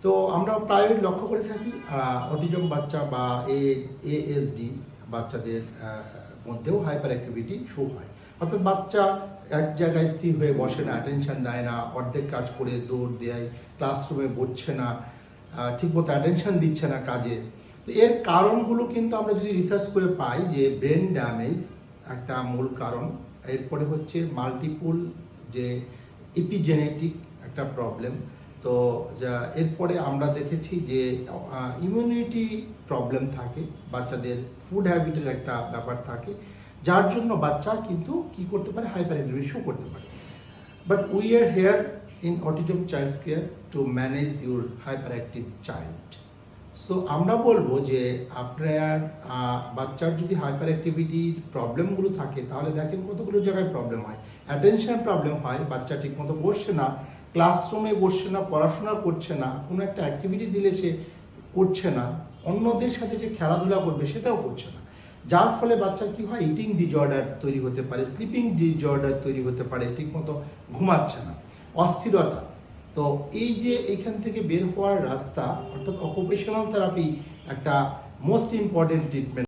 তো আমরা প্রায়ই লক্ষ্য করে থাকি অটিজম বাচ্চা বা এএসডি বাচ্চাদের মধ্যেও হাইপার অ্যাক্টিভিটি শো হয়। অর্থাৎ বাচ্চা এক জায়গায় স্থির হয়ে বসে না, অ্যাটেনশন দেয় না, অর্ধেক কাজ করে দৌড় দেয়, ক্লাসরুমে বসছে না, ঠিকমতো অ্যাটেনশন দিচ্ছে না কাজে। তো এর কারণগুলো কিন্তু আমরা যদি রিসার্চ করে পাই যে ব্রেন ড্যামেজ একটা মূল কারণ, এরপরে হচ্ছে মাল্টিপল যে এপিজেনেটিক একটা প্রবলেম। তো এরপরে আমরা দেখেছি যে ইমিউনিটি প্রবলেম থাকে, বাচ্চাদের ফুড হ্যাবিটের একটা ব্যাপার থাকে, যার জন্য বাচ্চা কিন্তু কি করতে পারে, হাইপার অ্যাক্টিভিটি শো করতে পারে। But we are here in autism childs care to manage your hyperactive child. So আমরা বলবো যে আপনার বাচ্চার যদি হাইপার অ্যাক্টিভিটির প্রবলেমগুলো থাকে, তাহলে দেখেন কতগুলো জায়গায় প্রবলেম হয়। অ্যাটেনশন প্রবলেম হয়, বাচ্চা ঠিকমতো বসছে না, ক্লাসরুমে বসছে না, পড়াশোনা করছে না, কোনো একটা অ্যাক্টিভিটি দিলে সে করছে না, অন্যদের সাথে যে খেলাধুলা করবে সেটাও করছে না, যার ফলে বাচ্চার কি হয়, ইটিং ডিজঅর্ডার তৈরি হতে পারে, স্লিপিং ডিজঅর্ডার তৈরি হতে পারে, ঠিকমতো ঘুমাচ্ছে না, অস্থিরতা। তো এই যে এখান থেকে বের হওয়ার রাস্তা, অর্থাৎ অকুপেশনাল থেরাপি একটা মোস্ট ইম্পর্টেন্ট ট্রিটমেন্ট।